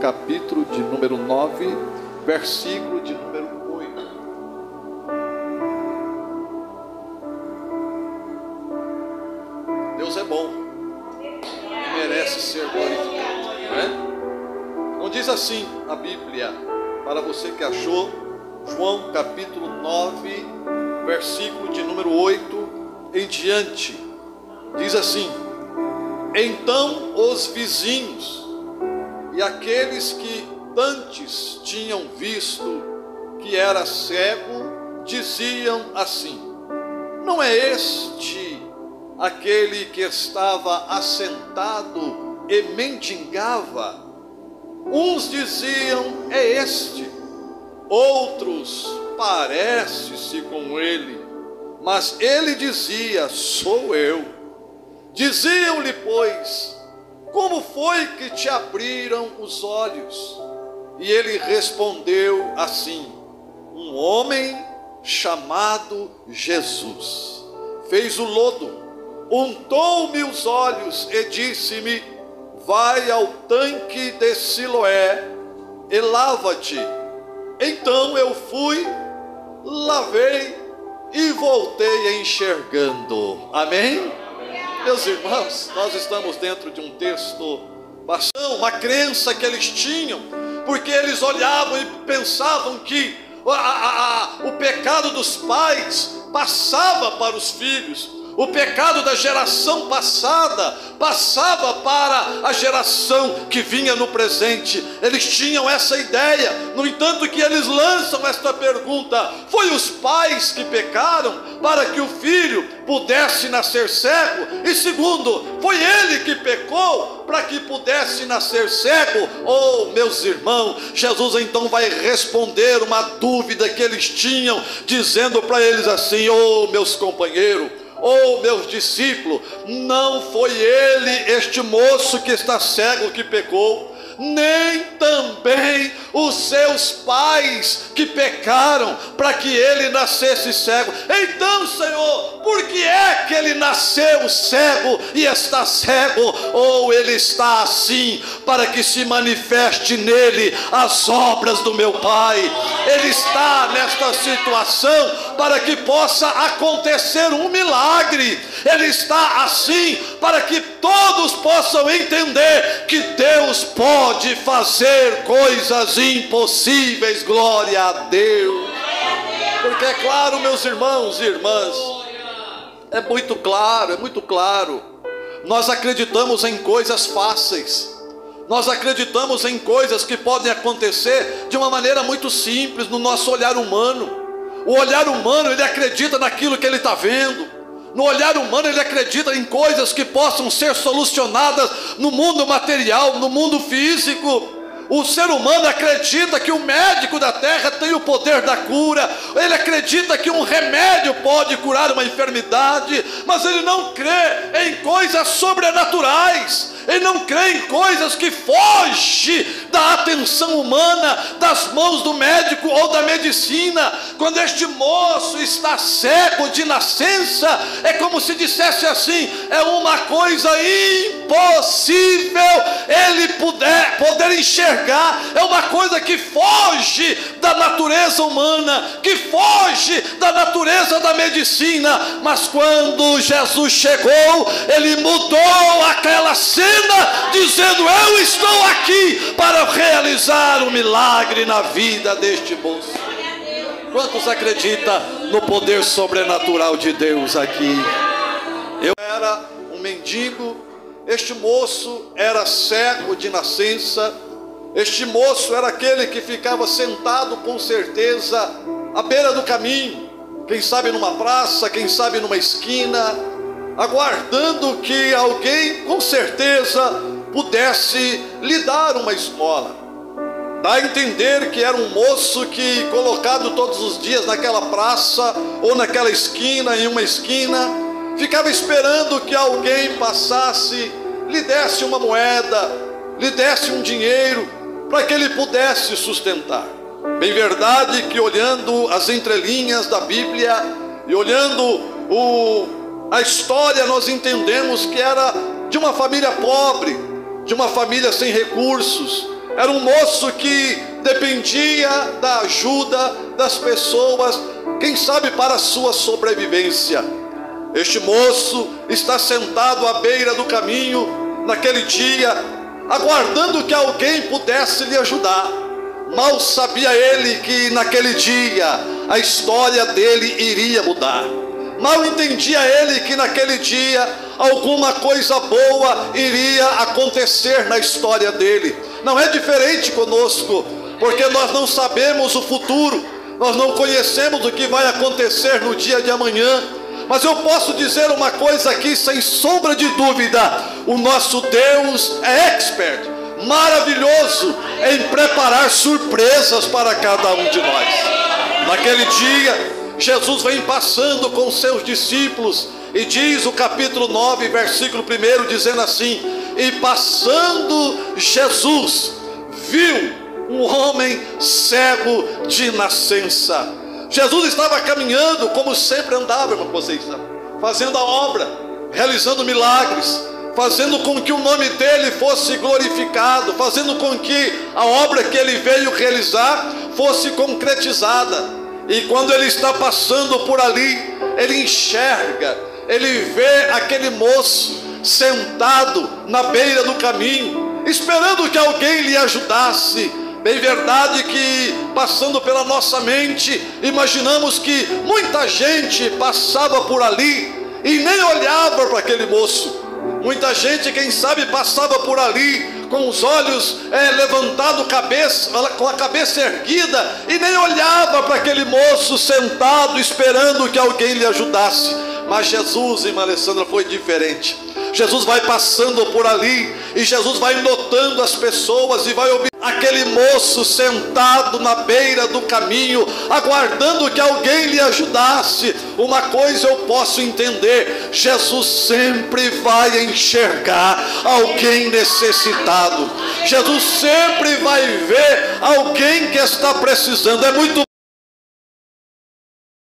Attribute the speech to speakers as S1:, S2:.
S1: capítulo de número 9, versículo de número 8. Deus é bom e merece ser glorificado, não é? Não diz assim a Bíblia, para você que achou, João capítulo 9, versículo de número 8 em diante, diz assim: então os vizinhos e aqueles que antes tinham visto que era cego, diziam assim: não é este aquele que estava assentado e mendigava? Uns diziam: é este. Outros: parece-se com ele. Mas ele dizia: sou eu. Diziam-lhe, pois: como foi que te abriram os olhos? E ele respondeu assim: um homem chamado Jesus fez o lodo, untou-me os olhos e disse-me: vai ao tanque de Siloé e lava-te. Então eu fui, lavei e voltei enxergando. Amém? Meus irmãos, nós estamos dentro de um texto bastante, uma crença que eles tinham, porque eles olhavam e pensavam que o pecado dos pais passava para os filhos, o pecado da geração passada passava para a geração que vinha no presente. Eles tinham essa ideia. No entanto, que eles lançam esta pergunta: foi os pais que pecaram para que o filho pudesse nascer cego? E segundo, foi ele que pecou para que pudesse nascer cego? Oh, meus irmãos, Jesus então vai responder uma dúvida que eles tinham, dizendo para eles assim: oh, meus companheiros, oh, meus discípulos, não foi ele, este moço que está cego, que pecou, nem também os seus pais que pecaram para que ele nascesse cego. Então, Senhor, por que é que ele nasceu cego e está cego? Ou ele está assim para que se manifeste nele as obras do meu Pai? Ele está nesta situação para que possa acontecer um milagre. Ele está assim para que todos possam entender que Deus pode fazer coisas impossíveis. Glória a Deus. Porque é claro, meus irmãos e irmãs, é muito claro, nós acreditamos em coisas fáceis, nós acreditamos em coisas que podem acontecer de uma maneira muito simples no nosso olhar humano. O olhar humano, ele acredita naquilo que ele está vendo. No olhar humano, ele acredita em coisas que possam ser solucionadas no mundo material, no mundo físico. O ser humano acredita que o médico da terra tem o poder da cura. Ele acredita que um remédio pode curar uma enfermidade, mas ele não crê em coisas sobrenaturais. Ele não crê em coisas que fogem da atenção humana, das mãos do médico ou da medicina. Quando este moço está cego de nascença, é como se dissesse assim: é uma coisa impossível ele poder enxergar. É uma coisa que foge da natureza humana, que foge da natureza da medicina. Mas quando Jesus chegou, ele mudou aquela cena, dizendo: eu estou aqui para realizar um milagre na vida deste moço. Quantos acreditam no poder sobrenatural de Deus aqui? Eu era um mendigo, este moço era cego de nascença. Este moço era aquele que ficava sentado com certeza à beira do caminho, quem sabe numa praça, quem sabe numa esquina, aguardando que alguém com certeza pudesse lhe dar uma esmola. Dá a entender que era um moço que, colocado todos os dias naquela praça ou naquela esquina, em uma esquina, ficava esperando que alguém passasse, lhe desse uma moeda, lhe desse um dinheiro, para que ele pudesse sustentar. Bem verdade que, olhando as entrelinhas da Bíblia e olhando a história, nós entendemos que era de uma família pobre, de uma família sem recursos, Era um moço que dependia da ajuda das pessoas, quem sabe para a sua sobrevivência. Este moço está sentado à beira do caminho naquele dia, aguardando que alguém pudesse lhe ajudar. Mal sabia ele que naquele dia a história dele iria mudar. Mal entendia ele que naquele dia alguma coisa boa iria acontecer na história dele. Não é diferente conosco, porque nós não sabemos o futuro, nós não conhecemos o que vai acontecer no dia de amanhã. Mas eu posso dizer uma coisa aqui sem sombra de dúvida: o nosso Deus é expert, maravilhoso em preparar surpresas para cada um de nós. Naquele dia, Jesus vem passando com seus discípulos, e diz o capítulo 9, versículo 1, dizendo assim: e passando Jesus, viu um homem cego de nascença. Jesus estava caminhando como sempre andava, para vocês, fazendo a obra, realizando milagres, fazendo com que o nome dele fosse glorificado, fazendo com que a obra que ele veio realizar fosse concretizada. E quando ele está passando por ali, ele enxerga, ele vê aquele moço sentado na beira do caminho, esperando que alguém lhe ajudasse. Bem verdade que, passando pela nossa mente, imaginamos que muita gente passava por ali e nem olhava para aquele moço. Muita gente, quem sabe, passava por ali com os olhos levantados, com a cabeça erguida, e nem olhava para aquele moço sentado esperando que alguém lhe ajudasse. Mas Jesus, irmã Alessandra, foi diferente. Jesus vai passando por ali, e Jesus vai notando as pessoas, e vai ouvir aquele moço sentado na beira do caminho, aguardando que alguém lhe ajudasse. Uma coisa eu posso entender: Jesus sempre vai enxergar alguém necessitado. Jesus sempre vai ver alguém que está precisando. É muito